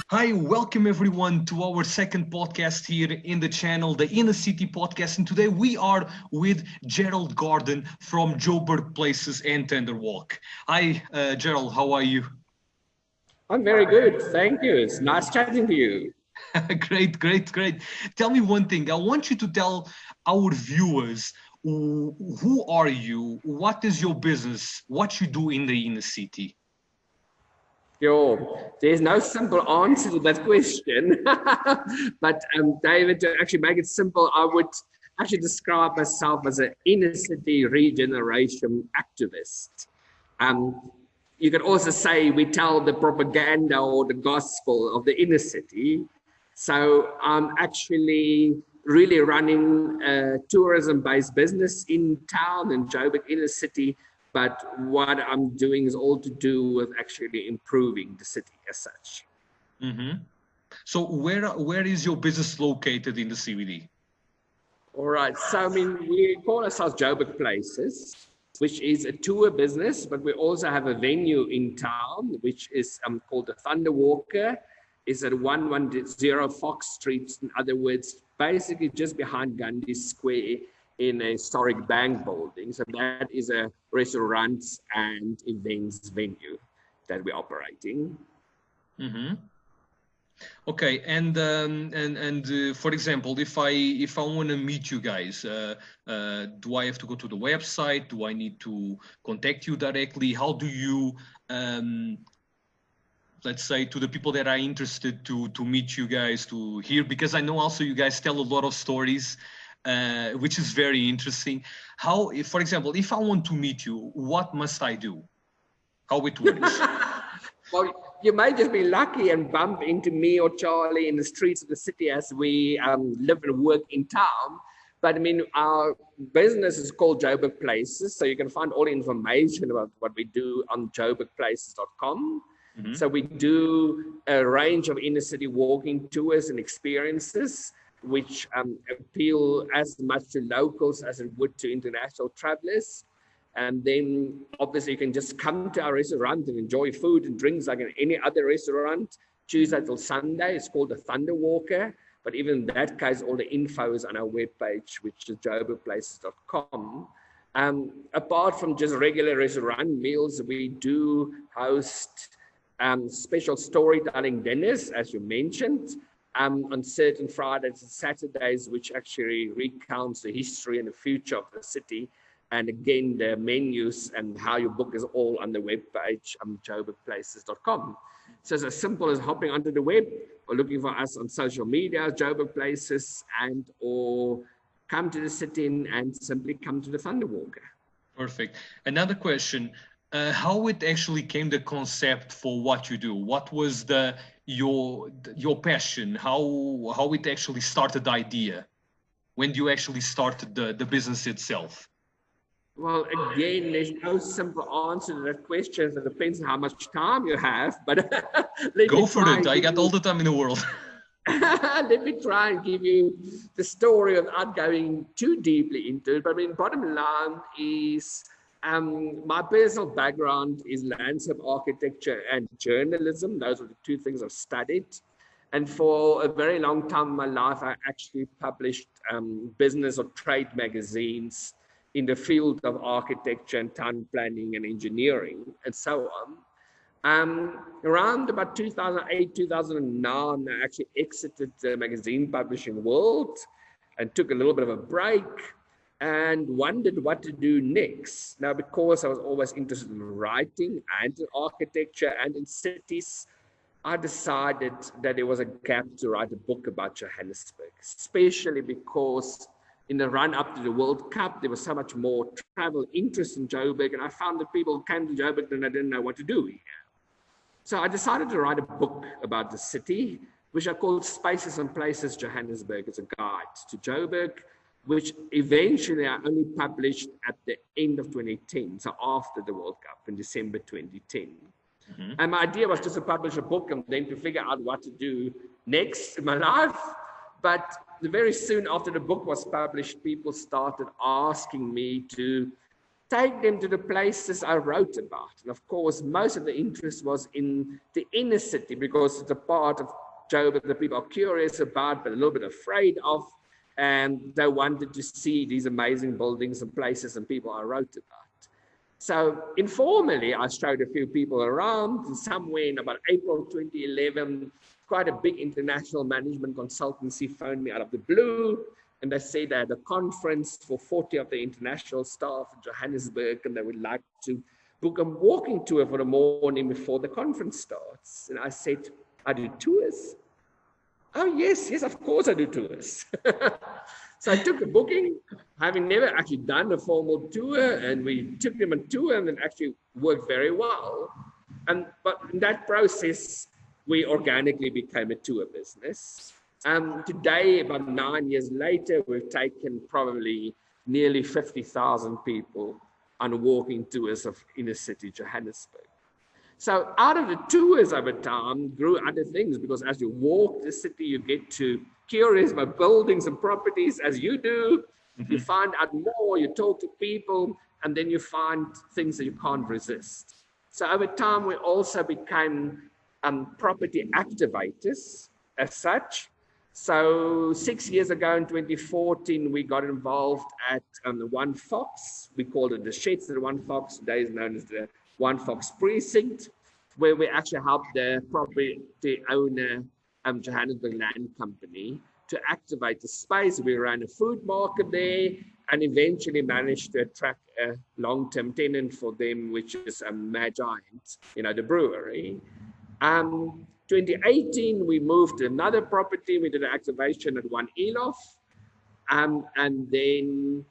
Hi, welcome everyone to our second podcast here in the channel, the Inner City Podcast. And today we are with Gerald Garner from Joburg Places and Tender Walk. Hi, Gerald, how are you? I'm very good. Thank you. It's nice chatting to you. Great. Tell me one thing. I want you to tell our viewers who are you, what is your business, what you do in the inner city. There's no simple answer to that question. But David, to actually make it simple, I would actually describe myself as an inner city regeneration activist. You could also say we tell the propaganda or the gospel of the inner city. So I'm actually really running a tourism-based business in town in Joburg inner city. But what I'm doing is all to do with actually improving the city as such. Mm-hmm. So where is your business located in the CBD? All right. So, I mean, we call ourselves Joburg Places, which is a tour business, but we also have a venue in town, which is called the Thunder Walker. It's at 110 Fox Street. In other words, basically just behind Gandhi Square, in a historic bank building. So that is a restaurant and events venue that we're operating. Mm-hmm. Okay, and for example, if I want to meet you guys, do I have to go to the website? Do I need to contact you directly? How do you, let's say, to the people that are interested to meet you guys, to hear? Because I know also you guys tell a lot of stories. Which is very interesting. How, if, for example, if I want to meet you, what must I do? How it works? Well, you might just be lucky and bump into me or Charlie in the streets of the city as we live and work in town. But I mean, our business is called Joburg Places. So you can find all the information about what we do on joburgplaces.com. Mm-hmm. So we do a range of inner city walking tours and experiences, which appeal as much to locals as it would to international travelers. And then obviously you can just come to our restaurant and enjoy food and drinks like in any other restaurant, Tuesday till Sunday. It's called the Thunder Walker. But even in that case, all the info is on our webpage, which is joburgplaces.com. Apart from just regular restaurant meals, we do host special storytelling dinners, as you mentioned, on certain Fridays and Saturdays, which actually recounts the history and the future of the city. And again, the menus and how you book is all on the webpage, joburgplaces.com. So it's as simple as hopping onto the web or looking for us on social media, Joburg Places, and or come to the city and simply come to the Thunder Walker. Perfect. Another question. How it actually came the concept for what you do? What was your passion? How it actually started the idea? When you actually started the business itself? Well, again, there's no simple answer to that question. It depends on how much time you have. But go for it. I got all the time in the world. Let me try and give you the story without going too deeply into it. But I mean, bottom line is, my personal background is landscape architecture and journalism. Those are the two things I've studied. And for a very long time in my life, I actually published business or trade magazines in the field of architecture and town planning and engineering and so on. Around about 2008, 2009, I actually exited the magazine publishing world and took a little bit of a break and wondered what to do next. Now, because I was always interested in writing and in architecture and in cities, I decided that there was a gap to write a book about Johannesburg, especially because in the run up to the World Cup, there was so much more travel interest in Joburg, and I found that people came to Joburg and I didn't know what to do here. So I decided to write a book about the city, which I called Spaces and Places Johannesburg. It's a guide to Joburg, which eventually I only published at the end of 2010, so after the World Cup in December 2010. Mm-hmm. And my idea was just to publish a book and then to figure out what to do next in my life. But very soon after the book was published, people started asking me to take them to the places I wrote about. And of course, most of the interest was in the inner city because it's a part of Joburg that people are curious about, but a little bit afraid of. And they wanted to see these amazing buildings and places and people I wrote about. So informally, I showed a few people around, and somewhere in about April 2011, quite a big international management consultancy phoned me out of the blue. And they said they had a conference for 40 of the international staff in Johannesburg, and they would like to book a walking tour for the morning before the conference starts. And I said, I do tours. Oh, yes, of course I do tours. So I took the booking, having never actually done a formal tour, and we took them on tour, and it actually worked very well. But in that process, we organically became a tour business. Today, about 9 years later, we've taken probably nearly 50,000 people on walking tours of inner city Johannesburg. So out of the tours over time grew other things, because as you walk the city, you get to curious about buildings and properties as you do. Mm-hmm. You find out more, you talk to people, and then you find things that you can't resist. So over time, we also became property activators as such. So 6 years ago in 2014, we got involved at the One Fox. We called it the Sheds at the One Fox. Today is known as the One Fox Precinct, where we actually helped the property owner, Johannesburg Land Company, to activate the space. We ran a food market there and eventually managed to attract a long-term tenant for them, which is Mad Giant, the brewery. 2018, we moved to another property. We did an activation at One Elof. And then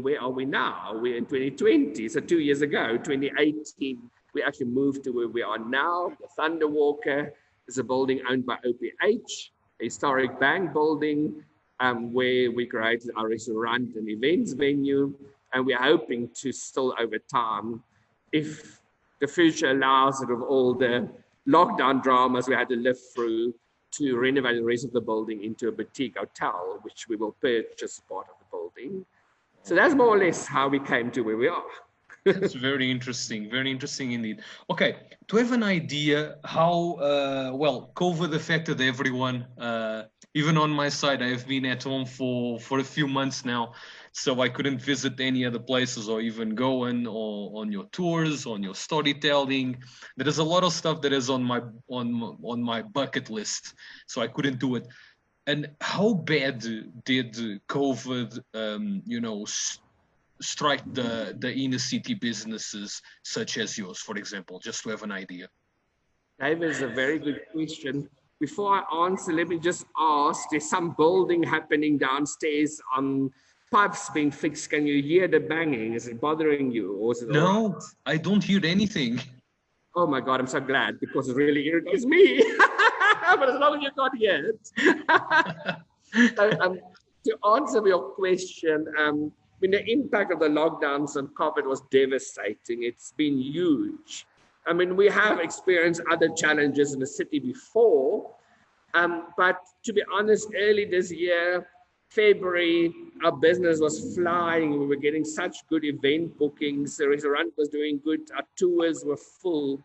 where are we now? We're in 2020, so 2 years ago, 2018, we actually moved to where we are now. The Thunderwalker is a building owned by OPH, a historic bank building, where we created our restaurant and events venue. And we're hoping to still over time, if the future allows it, of all the lockdown dramas we had to live through, to renovate the rest of the building into a boutique hotel, which we will purchase as part of the building. So that's more or less how we came to where we are. That's very interesting indeed. Okay, to have an idea how, COVID affected everyone. Even on my side, I have been at home for a few months now, so I couldn't visit any other places or even go on your tours, on your storytelling. There is a lot of stuff that is on my bucket list, so I couldn't do it. And how bad did COVID, strike the inner city businesses such as yours, for example, just to have an idea? That is a very good question. Before I answer, let me just ask, there's some building happening downstairs on pipes being fixed. Can you hear the banging? Is it bothering you? Or is it no, right? I don't hear anything. Oh my God, I'm so glad, because it really irritates me. But as long as you can't hear it. So, to answer your question, the impact of the lockdowns and COVID was devastating. It's been huge. We have experienced other challenges in the city before, but to be honest, early this year, February, our business was flying. We were getting such good event bookings. The restaurant was doing good. Our tours were full.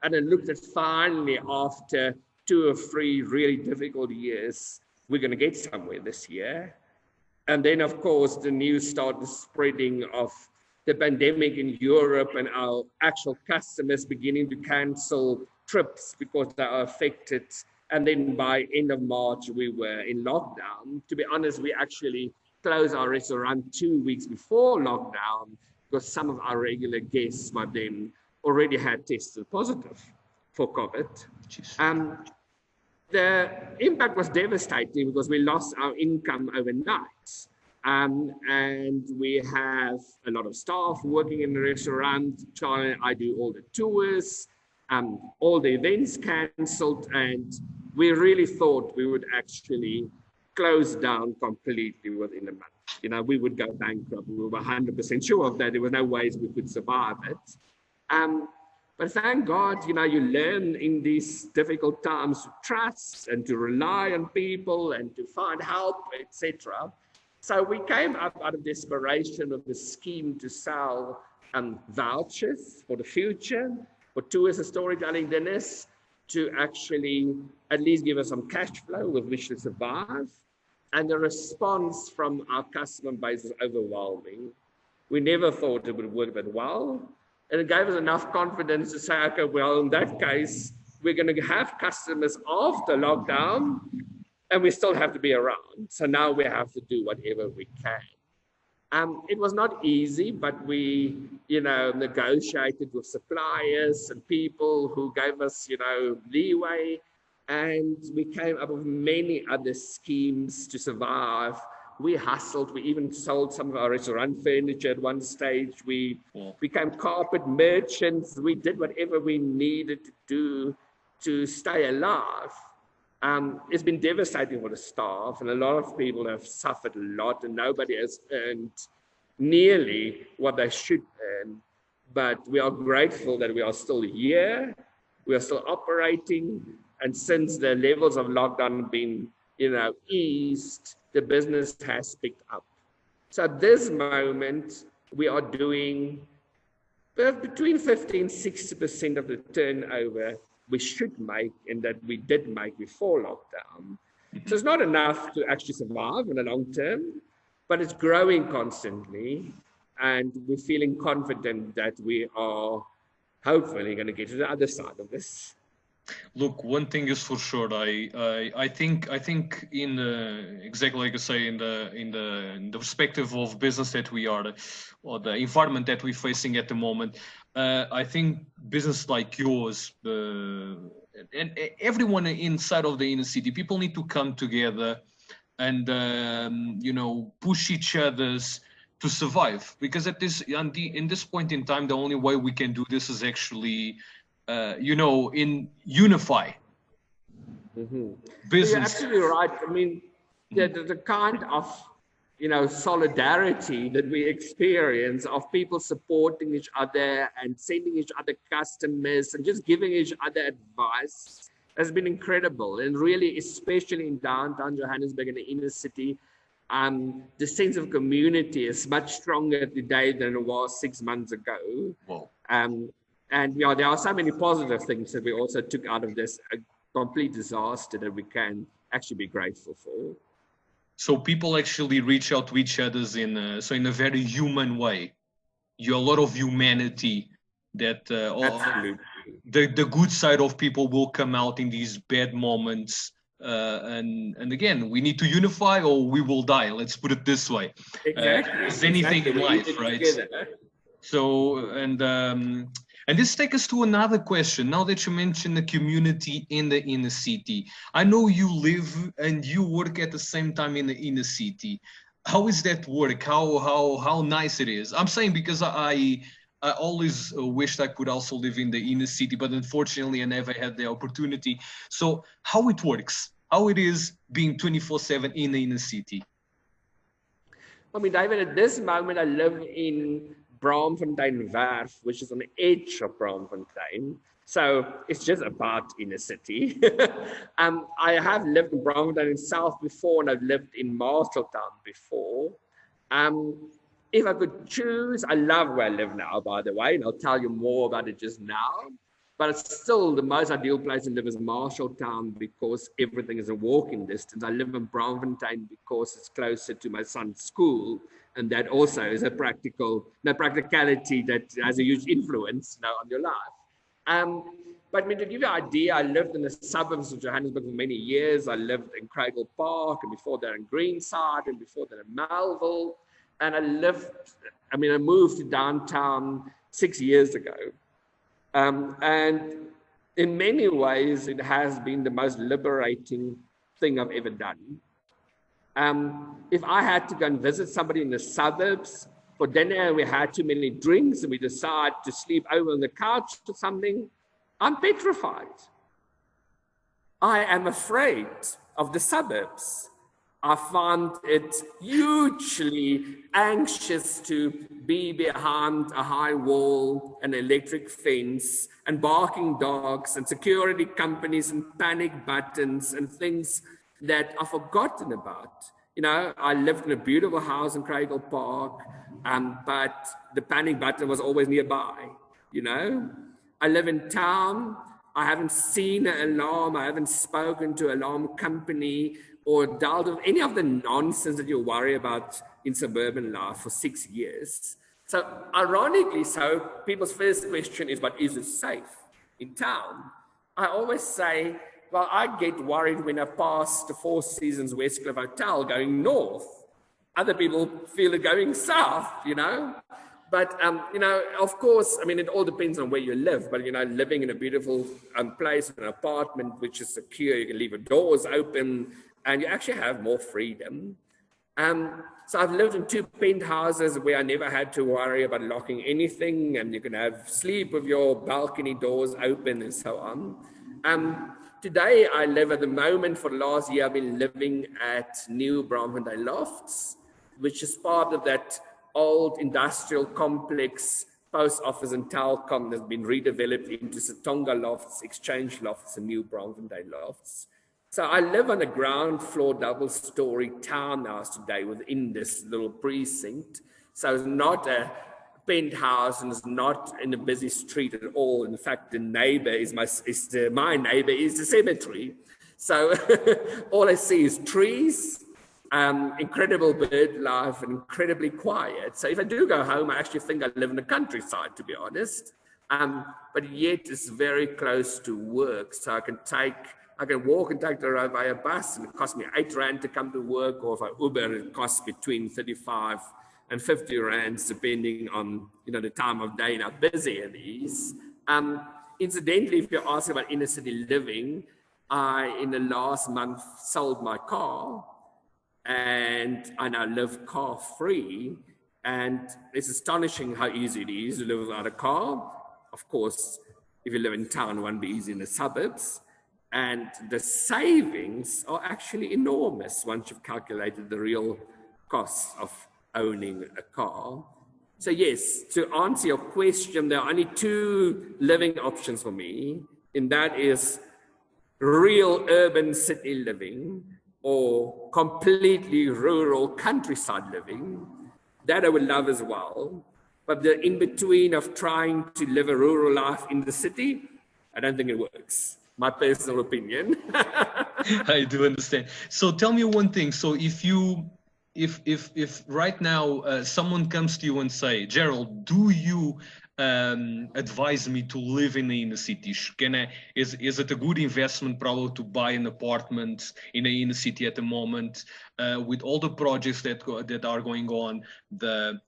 And it looked at finally, after 2 or 3 really difficult years, we're going to get somewhere this year. And then, of course, the news started spreading of the pandemic in Europe and our actual customers beginning to cancel trips because they are affected. And then by end of March, we were in lockdown. To be honest, we actually closed our restaurant 2 weeks before lockdown because some of our regular guests by then already had tested positive for COVID. The impact was devastating because we lost our income overnight. And we have a lot of staff working in the restaurant. Charlie and I do all the tours, all the events cancelled, and we really thought we would actually close down completely within a month. We would go bankrupt. We were 100% sure of that. There was no ways we could survive it. But thank God, you learn in these difficult times to trust and to rely on people and to find help, etc. So we came up out of desperation with the scheme to sell vouchers for the future, for tours and storytelling dinners, to actually at least give us some cash flow with which to survive. And the response from our customer base was overwhelming. We never thought it would work that well. And it gave us enough confidence to say, okay, well, in that case, we're going to have customers after lockdown, and we still have to be around. So now we have to do whatever we can. It was not easy, but we, negotiated with suppliers and people who gave us, leeway. And we came up with many other schemes to survive. We hustled. We even sold some of our restaurant furniture at one stage. We became carpet merchants. We did whatever we needed to do to stay alive. It's been devastating for the staff, and a lot of people have suffered a lot, and nobody has earned nearly what they should earn. But we are grateful that we are still here. We are still operating. And since the levels of lockdown have been, eased, the business has picked up. So at this moment, we are doing between 50 and 60% of the turnover we should make and that we did make before lockdown. So it's not enough to actually survive in the long term, but it's growing constantly. And we're feeling confident that we are hopefully going to get to the other side of this. Look, one thing is for sure. I think in exactly like I say, in the perspective of business that we are, or the environment that we're facing at the moment, I think business like yours, and everyone inside of the inner city, people need to come together and push each other's to survive. Because in this point in time, the only way we can do this is actually in unify business. You're absolutely right. I mean, the kind of, solidarity that we experience of people supporting each other and sending each other customers and just giving each other advice has been incredible. And really, especially in downtown Johannesburg in the inner city, the sense of community is much stronger today than it was 6 months ago. Wow. And there are so many positive things that we also took out of this complete disaster that we can actually be grateful for. So people actually reach out to each other in a very human way. A lot of humanity that the good side of people will come out in these bad moments. And again, we need to unify or we will die. Let's put it this way. Exactly. It's anything in life, right? So, and this takes us to another question. Now that you mentioned the community in the inner city, I know you live and you work at the same time in the inner city. How is that work? How nice it is? I'm saying because I always wished I could also live in the inner city, but unfortunately I never had the opportunity. So how it works, how it is being 24/7 in the inner city? I mean, David, at this moment I live in Braamfontein Werf, which is on the edge of Braamfontein. So it's just about inner city. I have lived in Braamfontein in South before, and I've lived in Marshalltown before. If I could choose, I love where I live now, by the way, and I'll tell you more about it just now. But it's still the most ideal place to live is Marshalltown because everything is a walking distance. I live in Braamfontein because it's closer to my son's school. And that also is a practicality that has a huge influence on your life. But to give you an idea, I lived in the suburbs of Johannesburg for many years. I lived in Cradle Park, and before that in Greenside, and before that in Melville. And I moved to downtown 6 years ago. And in many ways, it has been the most liberating thing I've ever done. If I had to go and visit somebody in the suburbs for dinner and we had too many drinks and we decide to sleep over on the couch or something, I'm petrified. I am afraid of the suburbs. I find it hugely anxious to be behind a high wall, an electric fence, and barking dogs and security companies and panic buttons and things that are forgotten about You know, I lived in a beautiful house in Craigle Park, but the panic button was always nearby, you know. I live in town. I haven't seen an alarm. I haven't spoken to an alarm company or dealt with any of the nonsense that you worry about in suburban life for 6 years. So ironically, so people's first question is, but is it safe in town? I always say, well, I get worried when I pass the Four Seasons Westcliff Hotel going north. Other people feel it going south, you know. But, you know, of course, I mean, it all depends on where you live. But, you know, living in a beautiful place, an apartment which is secure, you can leave your doors open, and you actually have more freedom. So I've lived in 2 penthouses where I never had to worry about locking anything, and you can have sleep with your balcony doors open and so on. Today I live at the moment, for the last year, I've been living at New Braamfontein Lofts, which is part of that old industrial complex, post office and Telkom has been redeveloped into Satonga Lofts, Exchange Lofts, and New Braamfontein Lofts. So I live on a ground floor, double-story townhouse today within this little precinct. So it's not a penthouse and it's not in a busy street at all. In fact, the neighbor is my neighbor is the cemetery. So all I see is trees, incredible bird life, and incredibly quiet. So if I do go home, I actually think I live in the countryside, to be honest. But yet it's very close to work. So I can walk and take the road by a bus, and it costs me R8 to come to work, or if I Uber, it costs between 35 and 50 rands, depending on, you know, the time of day and how busy it is. Incidentally, if you're asking about inner city living, I, in the last month, sold my car, and I now live car free. And it's astonishing how easy it is to live without a car. Of course, if you live in town, it won't be easy in the suburbs. And the savings are actually enormous once you've calculated the real costs of owning a car. So yes, to answer your question, there are only 2 living options for me, and that is real urban city living or completely rural countryside living. That I would love as well. But the in-between of trying to live a rural life in the city, I don't think it works. My personal opinion. I do understand. So tell me one thing. So if right now someone comes to you and say, Gerald, do you advise me to live in the inner city? Is it a good investment probably to buy an apartment in the inner city at the moment, with all the projects that are going on, the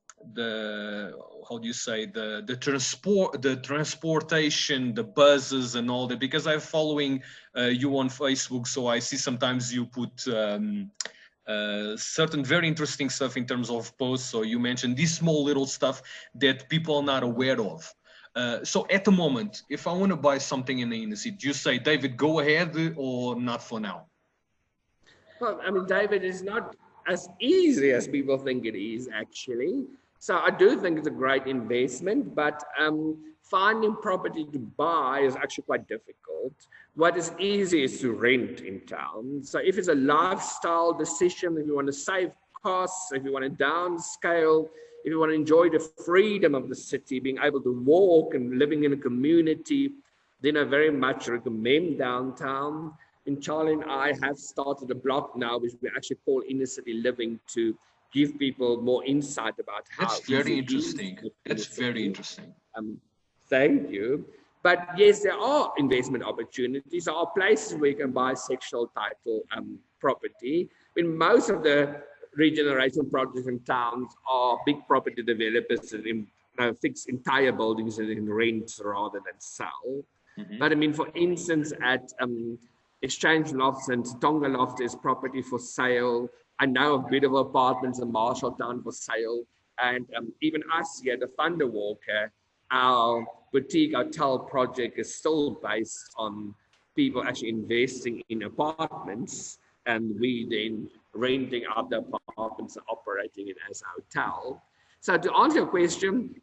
how do you say, the transportation, the buses and all that? Because I'm following you on Facebook, so I see sometimes you put certain very interesting stuff in terms of posts. So you mentioned this small little stuff that people are not aware of. So at the moment, if I want to buy something in the inner city, do you say, David, go ahead, or not for now? Well, I mean, David, it's not as easy as people think it is, actually. So I do think it's a great investment, but finding property to buy is actually quite difficult. What is easy is to rent in town. So if it's a lifestyle decision, if you want to save costs, if you want to downscale, if you want to enjoy the freedom of the city, being able to walk and living in a community, then I very much recommend downtown. And Charlie and I have started a blog now, which we actually call Inner City Living, to give people more insight about how. That's very interesting. That's very interesting. Thank you. But yes, there are investment opportunities. There are places where you can buy sectional title property. I mean, most of the regeneration projects in towns are big property developers that fix entire buildings and rent rather than sell. Mm-hmm. But I mean, for instance, at Exchange Lofts and Tonga Loft is property for sale. I know of beautiful apartments in Marshalltown for sale. And even us here, the Thunderwalker, our boutique hotel project is still based on people actually investing in apartments, and we then renting out the apartments and operating it as a hotel. So to answer your question,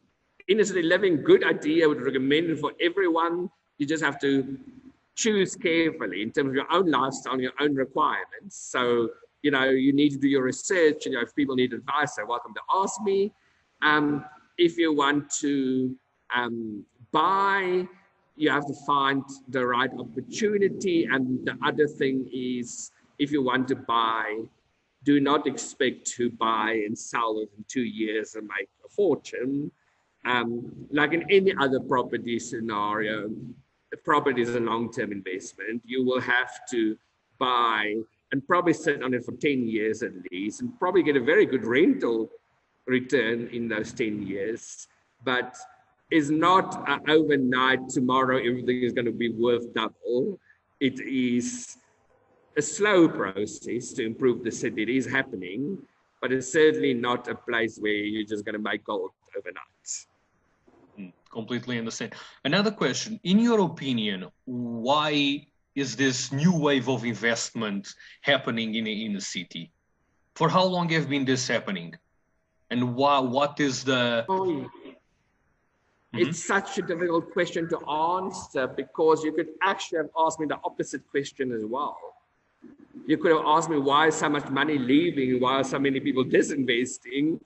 inner city living, good idea. I would recommend it for everyone. You just have to choose carefully in terms of your own lifestyle and your own requirements. So you know, you need to do your research, and, you know, if people need advice, they're welcome to ask me. If you want to buy, you have to find the right opportunity. And the other thing is, if you want to buy, do not expect to buy and sell within 2 years and make a fortune. Like in any other property scenario, the property is a long-term investment. You will have to buy and probably sit on it for 10 years at least, and probably get a very good rental return in those 10 years. But it's not overnight, tomorrow everything is going to be worth double. It is a slow process to improve the city. It is happening, but it's certainly not a place where you're just going to make gold overnight. Completely understand. Another question, in your opinion, why is this new wave of investment happening in the city? For how long have been this happening? And what is the... It's such a difficult question to answer, because you could actually have asked me the opposite question as well. You could have asked me, why is so much money leaving? Why are so many people disinvesting?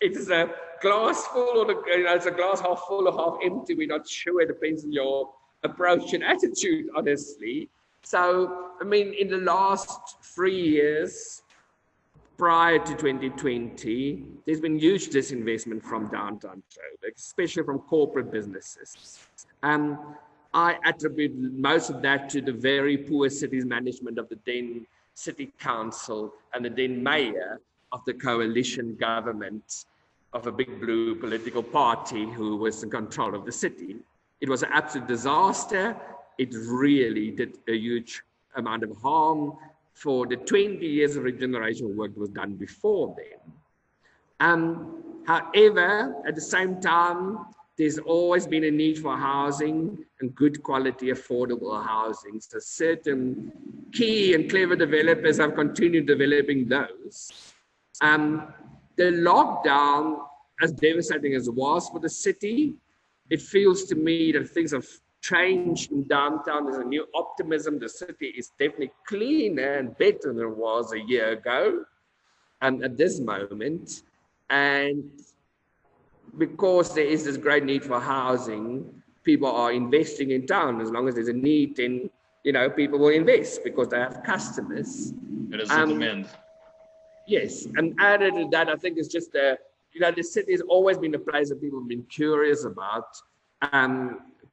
It's a glass full, or it's a glass half full or half empty. We're not sure. It depends on your approach and attitude, honestly. So, I mean, in the last 3 years, prior to 2020, there's been huge disinvestment from downtown Joburg, especially from corporate businesses. I attribute most of that to the very poor city's management of the then city council and the then mayor of the coalition government of a big blue political party who was in control of the city. It was an absolute disaster. It really did a huge amount of harm for the 20 years of regeneration work that was done before then. However, at the same time, there's always been a need for housing and good quality, affordable housing. So certain key and clever developers have continued developing those. The lockdown, as devastating as it was for the city, it feels to me that things have changed in downtown. There's a new optimism. The city is definitely cleaner and better than it was a year ago at this moment. And because there is this great need for housing, people are investing in town. As long as there's a need, then, you know, people will invest because they have customers. It is a demand. Yes, and added to that, I think it's just the city has always been a place that people have been curious about.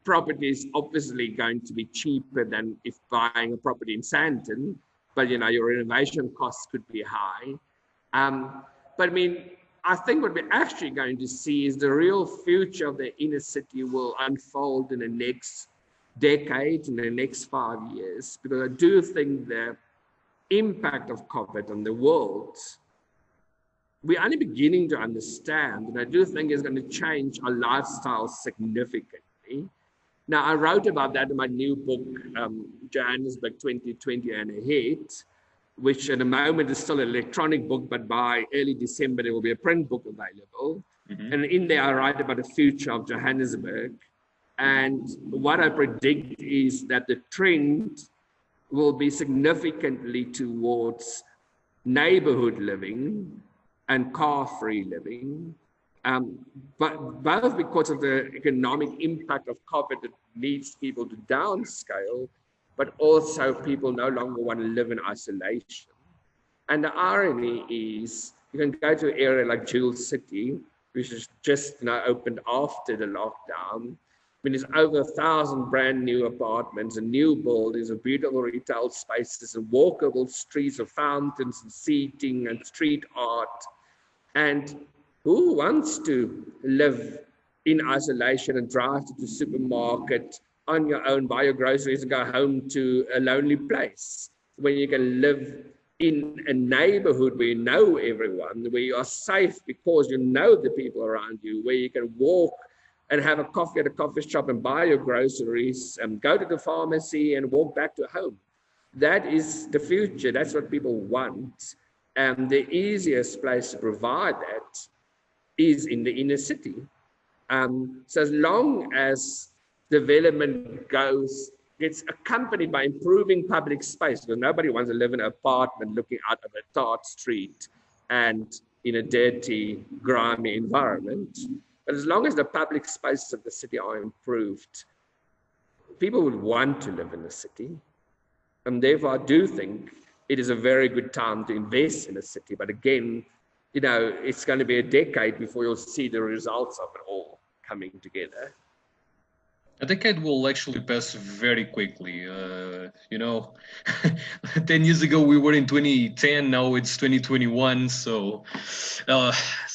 Property is obviously going to be cheaper than if buying a property in Sandton, but, you know, your renovation costs could be high. But I mean, I think what we're actually going to see is the real future of the inner city will unfold in the next decade, in the next 5 years, because I do think the impact of COVID on the world, we're only beginning to understand, and I do think it's going to change our lifestyle significantly. Now, I wrote about that in my new book, Johannesburg 2020 and Ahead, which at the moment is still an electronic book, but by early December, there will be a print book available. And in there, I write about the future of Johannesburg. And what I predict is that the trend will be significantly towards neighborhood living and car-free living, but both because of the economic impact of COVID that leads people to downscale, but also people no longer want to live in isolation. And the irony is, you can go to an area like Jewel City, which is just opened after the lockdown. I mean, there's over 1,000 brand new apartments and new buildings and beautiful retail spaces and walkable streets of fountains and seating and street art. And who wants to live in isolation and drive to the supermarket on your own, buy your groceries and go home to a lonely place when you can live in a neighborhood where you know everyone, where you are safe because you know the people around you, where you can walk and have a coffee at a coffee shop and buy your groceries and go to the pharmacy and walk back to home. That is the future. That's what people want. And the easiest place to provide that is in the inner city. So as long as development goes, gets accompanied by improving public space, because nobody wants to live in an apartment looking out of a tarred street and in a dirty, grimy environment. But as long as the public spaces of the city are improved, people would want to live in the city. And therefore, I do think it is a very good time to invest in a city. But again, you know, it's going to be a decade before you'll see the results of it all coming together. A decade will actually pass very quickly. You know, 10 years ago we were in 2010. Now it's 2021. So,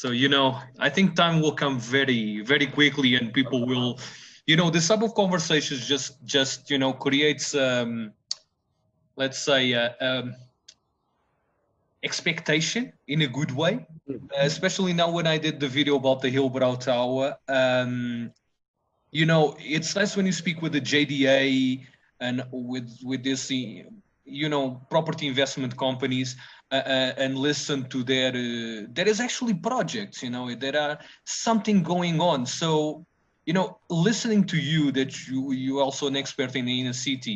you know, I think time will come very, very quickly, and people will, you know, this type of conversations just you know, creates, let's say, expectation in a good way. Especially now when I did the video about the Hillbrow Tower. You know, it's nice when you speak with the JDA and with this, you know, property investment companies and listen to their, there is actually projects, you know, there are something going on. So, you know, listening to you, that you also an expert in the inner city,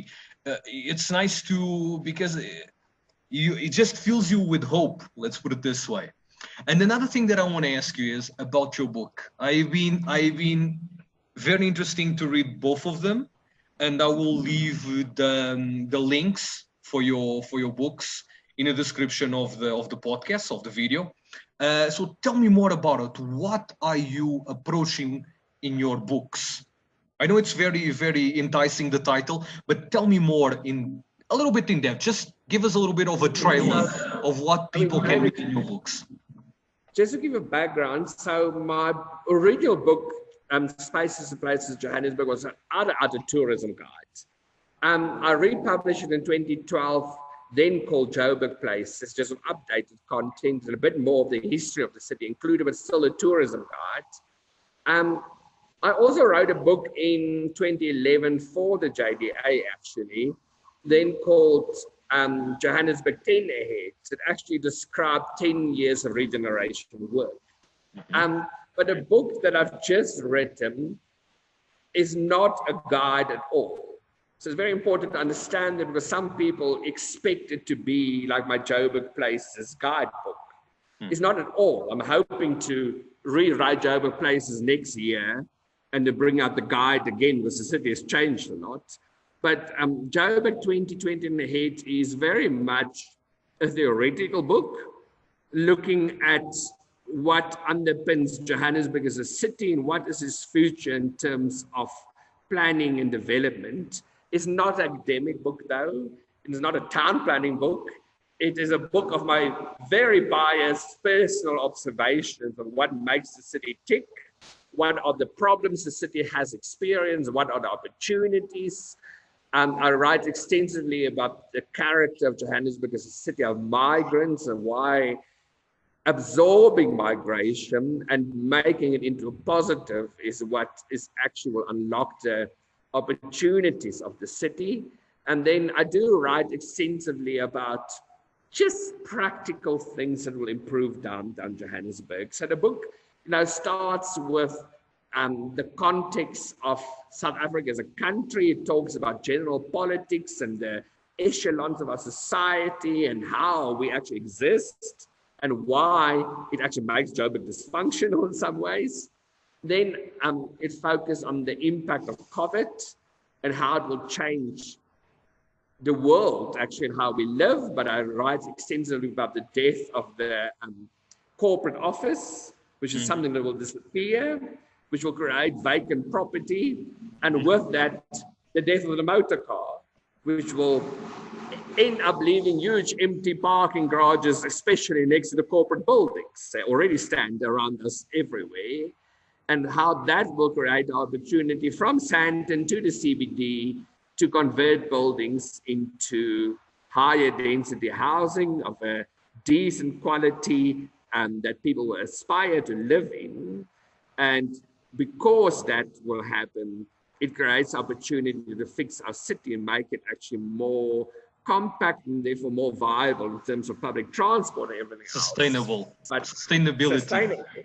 it's nice to, because it just fills you with hope, let's put it this way. And another thing that I want to ask you is about your book. I've been very interesting to read both of them, and I will leave the links for your books in the description of the podcast, of the video. So tell me more about it. What are you approaching in your books? I know it's very, very enticing, the title, but tell me more in a little bit in depth. Just give us a little bit of a trailer of what people can read in your books. Just to give a background, so my original book, Spaces and Places Johannesburg, was an other tourism guide. I republished it in 2012, then called Joburg Places, just some updated content and a bit more of the history of the city included, but still a tourism guide. I also wrote a book in 2011 for the JDA, actually, then called Johannesburg 10 Ahead. It actually described 10 years of regeneration work. But a book that I've just written is not a guide at all. So it's very important to understand that, because some people expect it to be like my Joburg Places guidebook. It's not at all. I'm hoping to rewrite Joburg Places next year and to bring out the guide again, because the city has changed a lot. But Joburg 2020 and Ahead is very much a theoretical book, looking at what underpins Johannesburg as a city and what is its future in terms of planning and development. It's not an academic book, though. It's not a town planning book. It is a book of my very biased personal observations of what makes the city tick, what are the problems the city has experienced, what are the opportunities. I write extensively about the character of Johannesburg as a city of migrants and why absorbing migration and making it into a positive is what is actually will unlock the opportunities of the city. And then I do write extensively about just practical things that will improve downtown Johannesburg. So the book, starts with the context of South Africa as a country. It talks about general politics and the echelons of our society and how we actually exist and why it actually makes Joburg dysfunctional in some ways. Then it focused on the impact of COVID and how it will change the world, actually, and how we live. But I write extensively about the death of the corporate office, which is something that will disappear, which will create vacant property. And with that, the death of the motor car, which will end up leaving huge empty parking garages, especially next to the corporate buildings. They already stand around us everywhere. And how that will create opportunity from Sandton to the CBD to convert buildings into higher density housing of a decent quality that people will aspire to live in. And because that will happen, it creates opportunity to fix our city and make it actually more compact and therefore more viable in terms of public transport and everything Sustainable. else. But sustainability.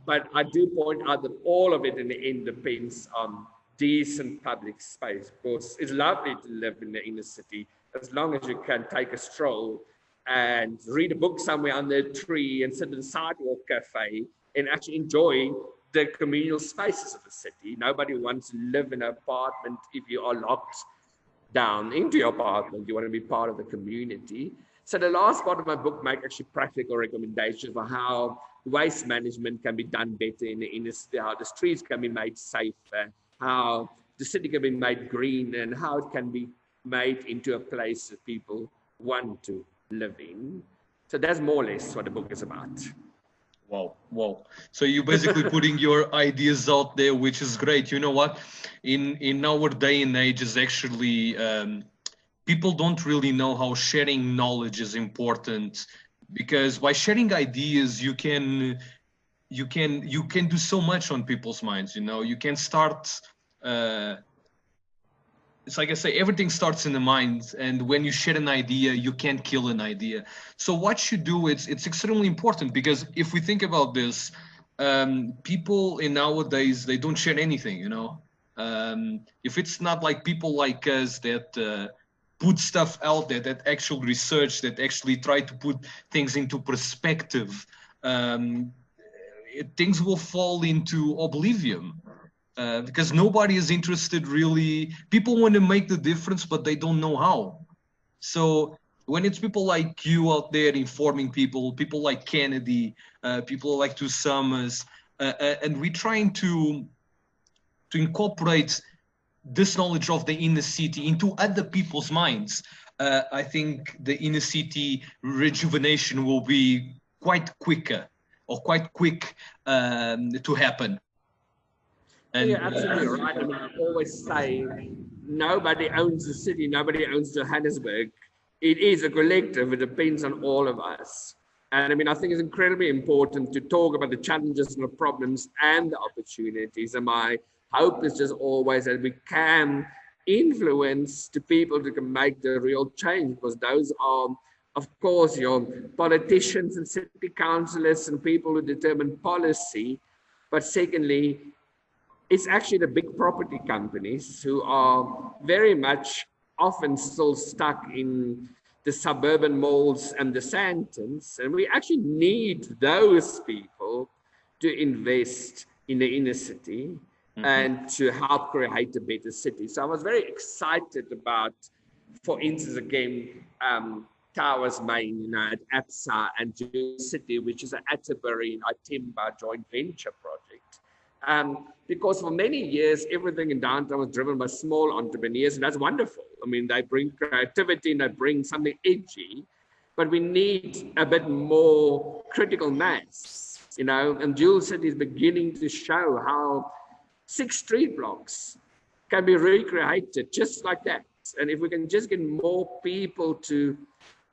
But I do point out that all of it in the end depends on decent public space. Of course, it's lovely to live in the inner city as long as you can take a stroll and read a book somewhere under a tree and sit in a sidewalk cafe and actually enjoy the communal spaces of the city. Nobody wants to live in an apartment if you are locked down into your apartment. You want to be part of the community. So the last part of my book make actually practical recommendations for how waste management can be done better in the inner city, how the streets can be made safer, how the city can be made green, and how it can be made into a place that people want to live in. So that's more or less what the book is about. Wow, wow. So you're basically putting your ideas out there, which is great. You know what? In our day and age is actually people don't really know how sharing knowledge is important, because by sharing ideas you can do so much on people's minds. You know, you can start it's like I say, everything starts in the mind, and when you share an idea, you can't kill an idea. So what you do, it's extremely important, because if we think about this, people in nowadays, they don't share anything, you know. If it's not like people like us that put stuff out there, that actually research, that actually try to put things into perspective, things will fall into oblivion. Because nobody is interested really. People want to make the difference, but they don't know how. So when it's people like you out there informing people like Kennedy, people like Tu Summers, and we're trying to incorporate this knowledge of the inner city into other people's minds, I think the inner city rejuvenation will be quite quick to happen. And, you're absolutely right. I mean, I always say nobody owns the city, nobody owns Johannesburg. It is a collective. It depends on all of us. And I mean, I think it's incredibly important to talk about the challenges and the problems and the opportunities. And my hope is just always that we can influence the people who can make the real change, because those are, of course, your politicians and city councillors and people who determine policy. But secondly, it's actually the big property companies who are very much often still stuck in the suburban malls and the Sandtons. And we actually need those people to invest in the inner city and to help create a better city. So I was very excited about, for instance, again, Towers Main, you know, at APSA and Joburg City, which is an Atterbury and Itimba joint venture project. Because for many years, everything in downtown was driven by small entrepreneurs, and that's wonderful. I mean, they bring creativity and they bring something edgy, but we need a bit more critical mass, you know, and Joburg City is beginning to show how 6 street blocks can be recreated just like that. And if we can just get more people to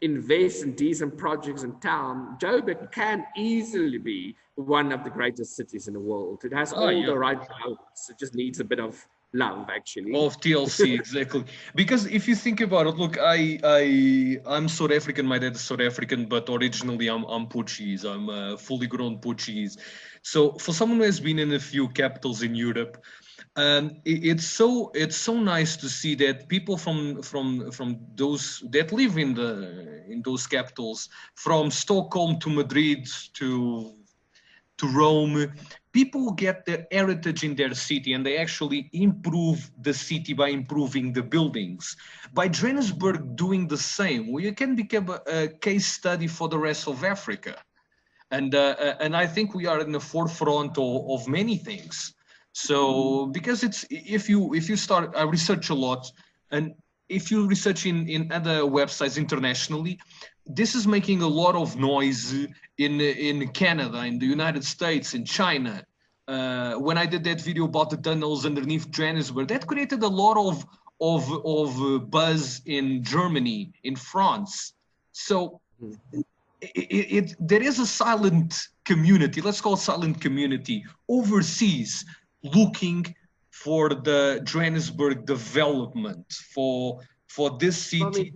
invest in decent projects in town, Joburg can easily be one of the greatest cities in the world. It has all the right balance. It just needs a bit of love, actually. Of TLC, exactly. Because if you think about it, look, I'm South African. My dad is South African, but originally I'm Portuguese. I'm fully grown Portuguese. So for someone who has been in a few capitals in Europe, it's so nice to see that people from those that live in those capitals, from Stockholm to Madrid to Rome, people get their heritage in their city, and they actually improve the city by improving the buildings. By Johannesburg doing the same, we can become a case study for the rest of Africa. And I think we are in the forefront of many things. So because it's, if you start, I research a lot, and if you research in other websites internationally, this is making a lot of noise in Canada, in the United States, in China. When I did that video about the tunnels underneath Johannesburg, that created a lot of buzz in Germany, in France. So there is a silent community, let's call it silent community, overseas, looking for the Johannesburg development, for this city.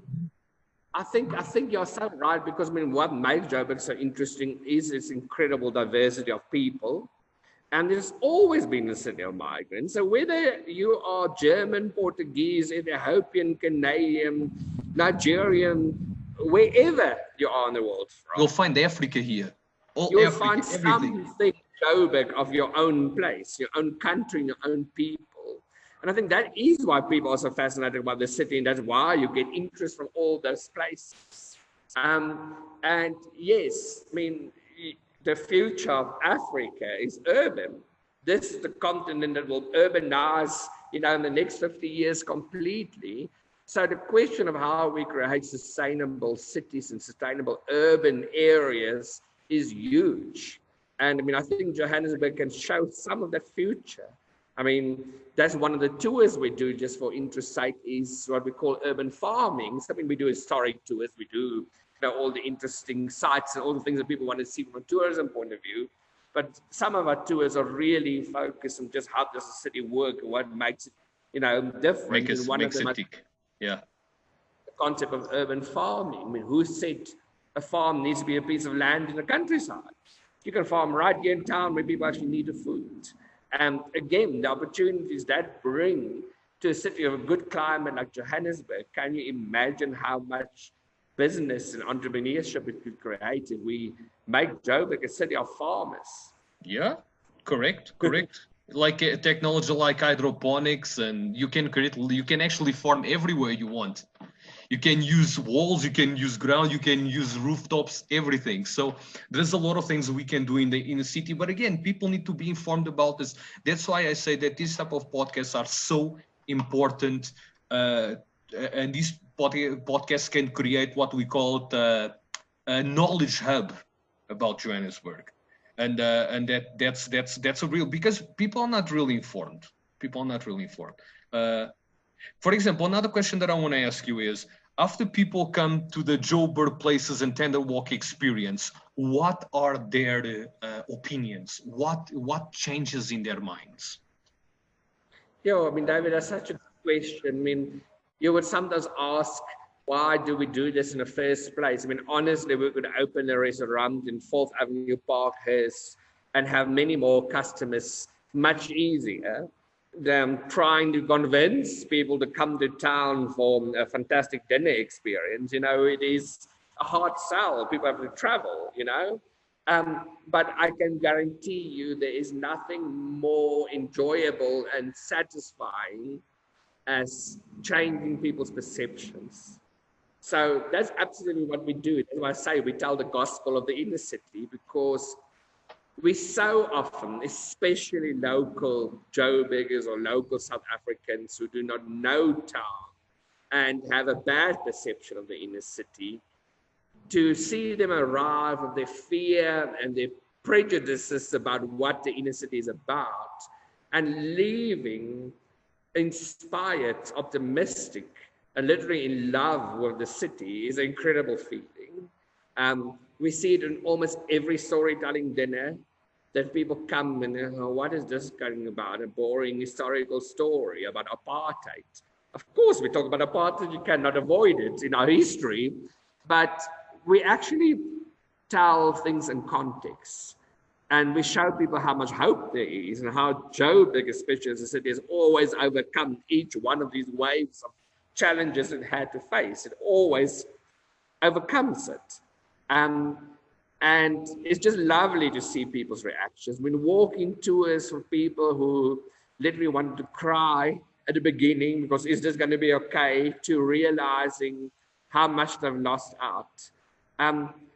I think you're so right, because I mean, what makes Joburg so interesting is its incredible diversity of people. And there's always been a city of migrants. So whether you are German, Portuguese, Ethiopian, Canadian, Nigerian, wherever you are in the world from, You'll find Africa here. All you'll Africa, find everything. something Joburg of your own place, your own country, and your own people. And I think that is why people are so fascinated about the city, and that's why you get interest from all those places. And yes, I mean, the future of Africa is urban. This is the continent that will urbanize, in the next 50 years completely. So the question of how we create sustainable cities and sustainable urban areas is huge. And I mean, I think Johannesburg can show some of that future. I mean, that's one of the tours we do just for interest's sake, is what we call urban farming. Something we do historic tours. We do all the interesting sites and all the things that people want to see from a tourism point of view. But some of our tours are really focused on just how does the city work and what makes it, different. Makes it tick. Yeah. The concept of urban farming. I mean, who said a farm needs to be a piece of land in the countryside? You can farm right here in town where people actually need the food. And again, the opportunities that bring to a city of a good climate like Johannesburg, can you imagine how much business and entrepreneurship it could create if we make Joburg a city of farmers? Yeah, correct. Like a technology like hydroponics, and you can actually farm everywhere you want. You can use walls, you can use ground, you can use rooftops, everything. So there's a lot of things we can do in the city. But again, people need to be informed about this. That's why I say that these type of podcasts are so important. And these podcasts can create what we call a knowledge hub about Johannesburg. And that's a real, because people are not really informed. For example, another question that I want to ask you is, after people come to the Joburg Places and Tender Walk experience, what are their opinions? What changes in their minds? Yeah, I mean, David, that's such a good question. I mean, you would sometimes ask, why do we do this in the first place? I mean, honestly, we could open a restaurant in 4th Avenue Parkhurst and have many more customers much easier than trying to convince people to come to town for a fantastic dinner experience. It is a hard sell. People have to travel, but I can guarantee you there is nothing more enjoyable and satisfying as changing people's perceptions. So that's absolutely what we do. That's why I say we tell the gospel of the inner city, because we so often, especially local Joburgers or local South Africans who do not know town and have a bad perception of the inner city, to see them arrive with their fear and their prejudices about what the inner city is about, and leaving inspired, optimistic, and literally in love with the city is an incredible feeling. We see it in almost every storytelling dinner, that people come and what is this going about? A boring historical story about apartheid. Of course, we talk about apartheid, you cannot avoid it in our history, but we actually tell things in context. And we show people how much hope there is, and how Joburg, especially as a city, has always overcome each one of these waves of challenges it had to face. It always overcomes it. And it's just lovely to see people's reactions. When walking tours for people who literally wanted to cry at the beginning because is this going to be okay, to realizing how much they've lost out.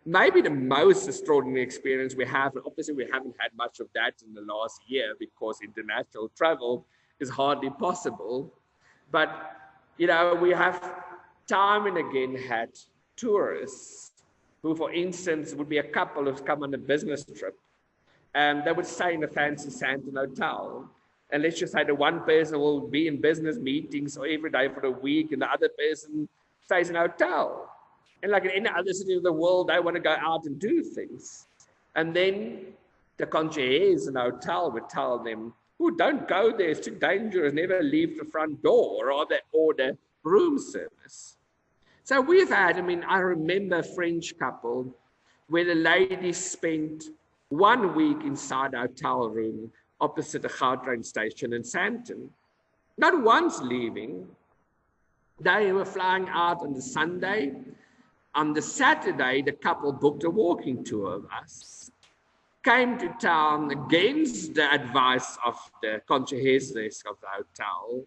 Maybe the most extraordinary experience we have, and obviously we haven't had much of that in the last year because international travel is hardly possible. But, we have time and again had tourists who, for instance, would be a couple who've come on a business trip, and they would stay in a fancy Sandton hotel. And let's just say the one person will be in business meetings or every day for a week, and the other person stays in a hotel. And like in any other city of the world, they want to go out and do things. And then the concierge in the hotel would tell them, oh, don't go there, it's too dangerous, never leave the front door, or they order room service. So we've had, I remember a French couple where the lady spent 1 week inside a hotel room opposite the Gautrain station in Sandton. Not once leaving. They were flying out on the Sunday. On the Saturday, the couple booked a walking tour of us, came to town against the advice of the concierge of the hotel.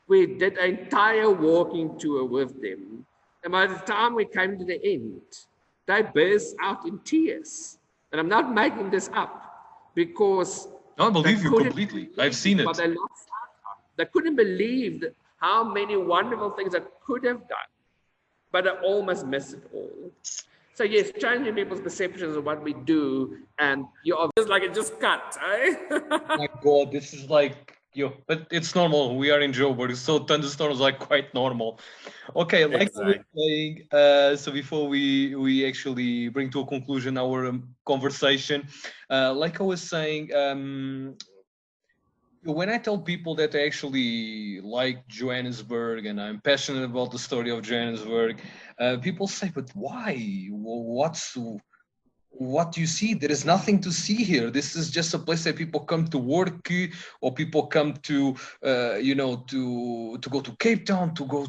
We did an entire walking tour with them. And by the time we came to the end, they burst out in tears. And I'm not making this up, because I believe you completely. I've seen it. But they lost out on. They couldn't believe how many wonderful things they could have done, but they almost missed it all. So yes, changing people's perceptions of what we do, and you're just like, it just cut, eh? Oh my God, this is like, but it's normal. We are in Joburg, so thunderstorms are quite normal. Okay, like Exactly. I was saying, so before we actually bring to a conclusion our conversation, like I was saying, when I tell people that I actually like Johannesburg and I'm passionate about the story of Johannesburg, people say, but why? What do you see? There is nothing to see here. This is just a place that people come to work, or people come to, to go to Cape Town, to go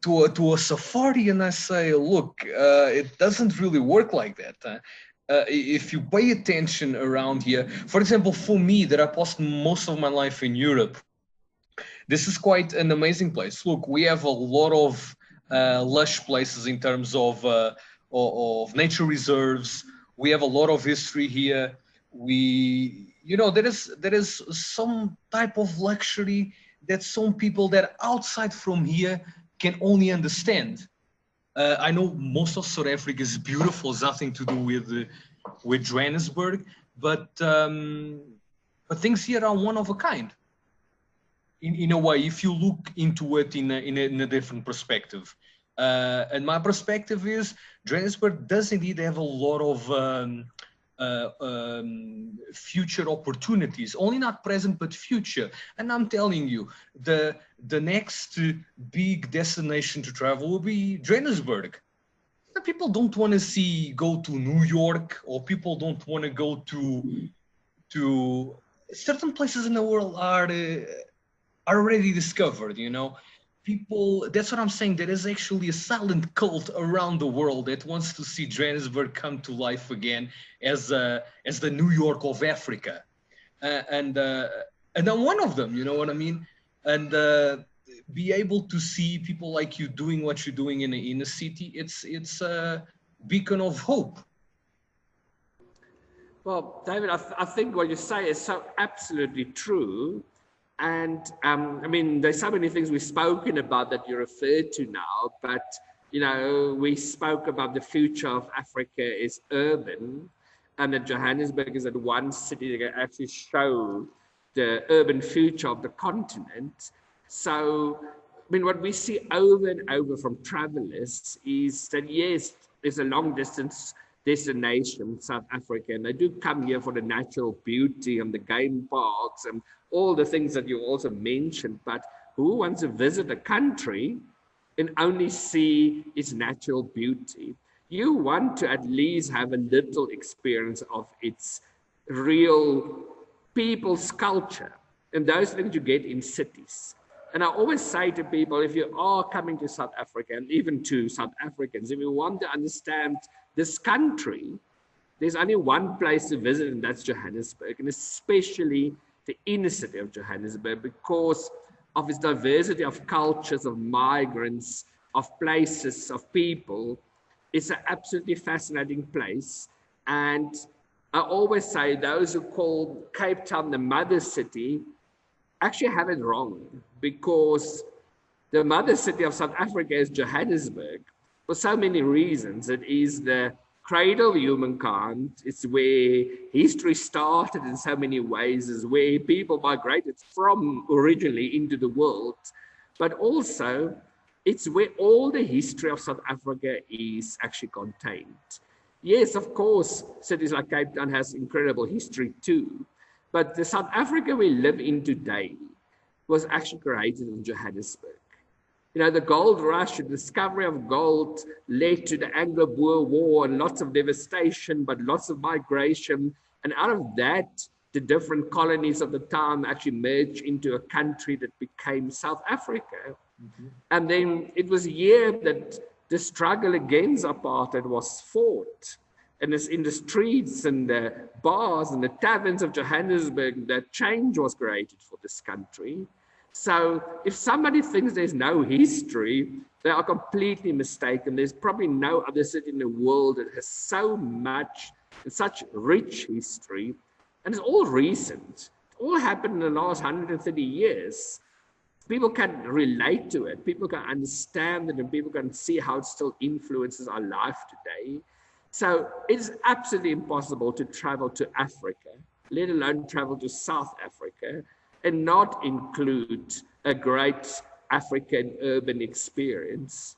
to a safari. And I say, look, it doesn't really work like that. If you pay attention around here, for example, for me, that I passed most of my life in Europe, this is quite an amazing place. Look, we have a lot of lush places in terms of nature reserves. We have a lot of history here. There is some type of luxury that some people that outside from here can only understand. I know most of South Africa is beautiful. It's nothing to do with Johannesburg, but things here are one of a kind. In a way, if you look into it in a different perspective. And my perspective is Johannesburg does indeed have a lot of future opportunities, only not present but future. And I'm telling you, the next big destination to travel will be Johannesburg. People don't want to go to New York, or people don't want to go to certain places in the world are already discovered, People, that's what I'm saying. There is actually a silent cult around the world that wants to see Johannesburg come to life again as the New York of Africa, and I'm one of them. You know what I mean? And be able to see people like you doing what you're doing in a city, it's a beacon of hope. Well, David, I think what you say is so absolutely true. And I mean, there's so many things we've spoken about that you referred to now, but, we spoke about the future of Africa is urban, and that Johannesburg is that one city that can actually show the urban future of the continent. So, I mean, what we see over and over from travelers is that, yes, there's a long distance destination, South Africa, and they do come here for the natural beauty and the game parks and all the things that you also mentioned, but who wants to visit a country and only see its natural beauty? You want to at least have a little experience of its real people's culture, and those things you get in cities. And I always say to people, if you are coming to South Africa, and even to South Africans, if you want to understand this country, there's only one place to visit, and that's Johannesburg, and especially the inner city of Johannesburg, because of its diversity of cultures, of migrants, of places, of people. It's an absolutely fascinating place. And I always say those who call Cape Town the mother city actually have it wrong, because the mother city of South Africa is Johannesburg for so many reasons. It is the cradle of humankind. It's where history started in so many ways. It's where people migrated from originally into the world, but also it's where all the history of South Africa is actually contained. Yes, of course, cities like Cape Town has incredible history too, but the South Africa we live in today was actually created in Johannesburg. The gold rush, the discovery of gold led to the Anglo-Boer War and lots of devastation, but lots of migration And out of that, the different colonies of the time actually merged into a country that became South Africa. And then it was here that the struggle against apartheid was fought. And it's in the streets and the bars and the taverns of Johannesburg that change was created for this country. So if somebody thinks there's no history, they are completely mistaken. There's probably no other city in the world that has so much and such rich history. And it's all recent. It all happened in the last 130 years. People can relate to it. People can understand it, and people can see how it still influences our life today. So it's absolutely impossible to travel to Africa, let alone travel to South Africa, and not include a great African urban experience,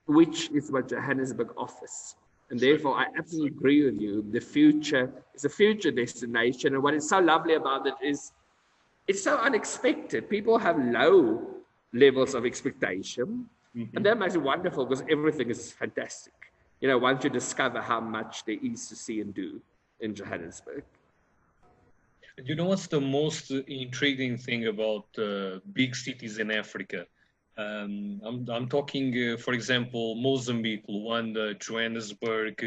which is what Johannesburg offers. And therefore, I absolutely agree with you. The future is a future destination. And what is so lovely about it is it's so unexpected. People have low levels of expectation. And that makes it wonderful because everything is fantastic. You know, once you discover how much there is to see and do in Johannesburg. You know what's the most intriguing thing about big cities in Africa? I'm talking, for example, Mozambique, Luanda, Johannesburg,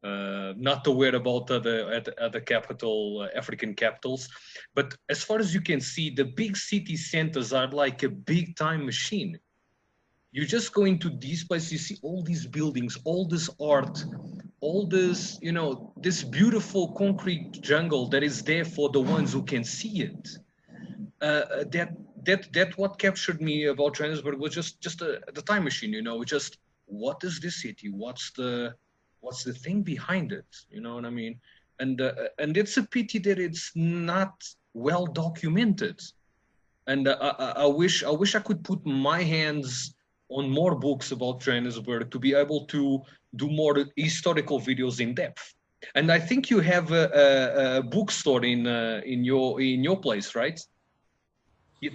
not aware about other capital, African capitals. But as far as you can see, the big city centers are like a big time machine. You just go into these places, you see all these buildings, all this art, all this, you know, this beautiful concrete jungle that is there for the ones who can see it. That what captured me about Johannesburg was just the time machine, you know, just what is this city? What's the thing behind it? You know what I mean? And it's a pity that it's not well documented. And I wish I could put my hands on more books about Johannesburg to be able to do more historical videos in depth. And I think you have a bookstore in your place, right?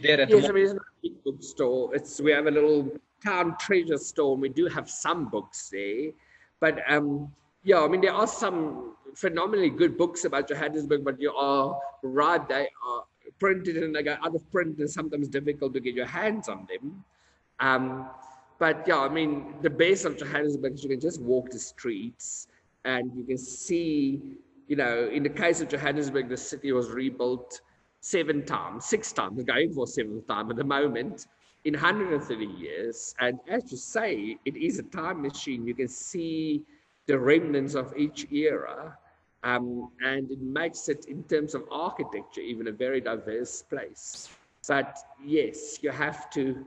There at Yes, I mean, it's not a big bookstore. We have a little town treasure store, and we do have some books there. But yeah, I mean, there are some phenomenally good books about Johannesburg, but you are right, they are printed and they go out of print, and sometimes difficult to get your hands on them. But yeah, I mean, the base of Johannesburg is you can just walk the streets and you can see, you know, in the case of Johannesburg, the city was rebuilt 6 times, going for 7th time at the moment in 130 years. And as you say, it is a time machine. You can see the remnants of each era. And it makes it, in terms of architecture, even a very diverse place. But yes, you have to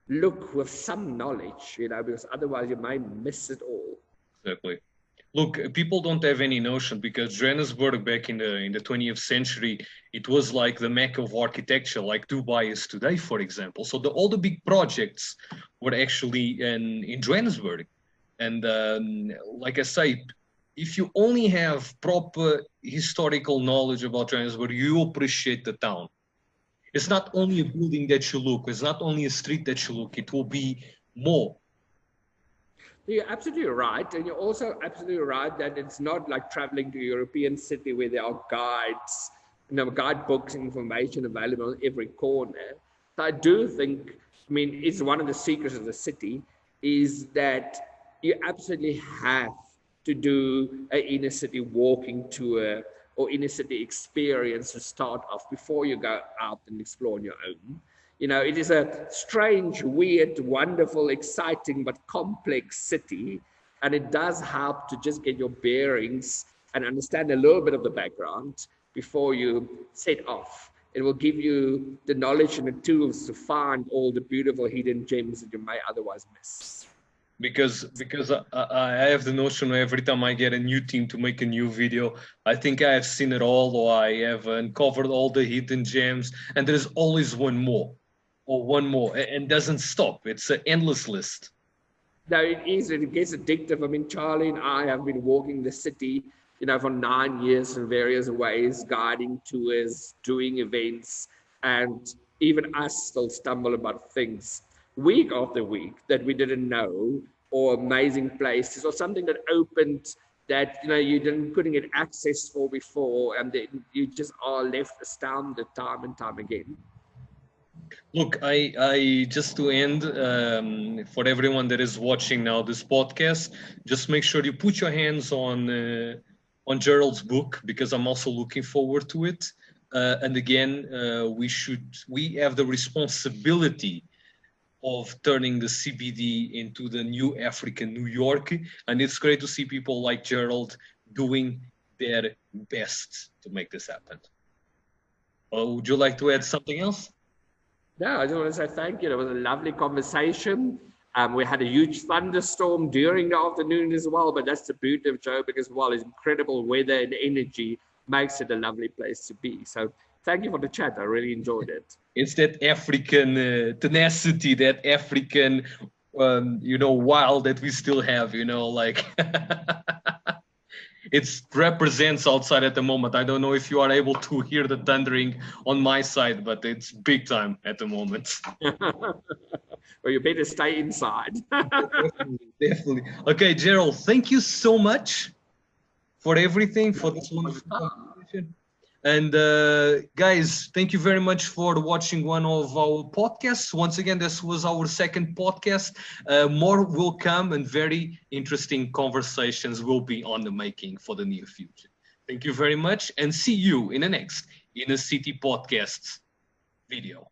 look with some knowledge, you know, because otherwise you might miss it all. Exactly. Look, people don't have any notion because Johannesburg back in the 20th century, it was like the mecca of architecture, like Dubai is today, for example. So all the big projects were actually in Johannesburg. And like I say, if you only have proper historical knowledge about Johannesburg, you appreciate the town. It's not only a building that you look, it's not only a street that you look, it will be more. You're absolutely right. And you're also absolutely right that it's not like traveling to a European city where there are guides, you know, guidebooks, information available on every corner. So I do think, I mean, it's one of the secrets of the city is that you absolutely have to do an inner city walking tour or inner city experience to start off before you go out and explore on your own. You know, it is a strange, weird, wonderful, exciting, but complex city. And it does help to just get your bearings and understand a little bit of the background before you set off. It will give you the knowledge and the tools to find all the beautiful hidden gems that you may otherwise miss. Because I have the notion every time I get a new team to make a new video, I think I have seen it all, or I have uncovered all the hidden gems, and there's always one more, and doesn't stop. It's an endless list. No, it is. It gets addictive. I mean, Charlie and I have been walking the city, you know, for 9 years in various ways, guiding tours, doing events, and even us still stumble about things week after week that we didn't know, or amazing places, or something that opened that you couldn't get access for before, and then you just are left astounded time and time again. Look, I just to end, for everyone that is watching now this podcast, just make sure you put your hands on Gerald's book, because I'm also looking forward to it. And again, we have the responsibility of turning the CBD into the new African New York, and it's great to see people like Gerald doing their best to make this happen. Would you like to add something else? No, I just want to say thank you. It was a lovely conversation. We had a huge thunderstorm during the afternoon as well, but that's the beauty of Joburg as well. Is incredible weather and energy makes it a lovely place to be. So thank you for the chat. I really enjoyed it. It's that African tenacity, that African, wild that we still have, like it represents outside at the moment. I don't know if you are able to hear the thundering on my side, but it's big time at the moment. Well, you better stay inside. Definitely. Okay, Gerald, thank you so much for everything, for this wonderful conversation. And guys, thank you very much for watching one of our podcasts. Once again, this was our second podcast. More will come, and very interesting conversations will be on the making for the near future. Thank you very much, and see you in the next Inner City Podcasts video.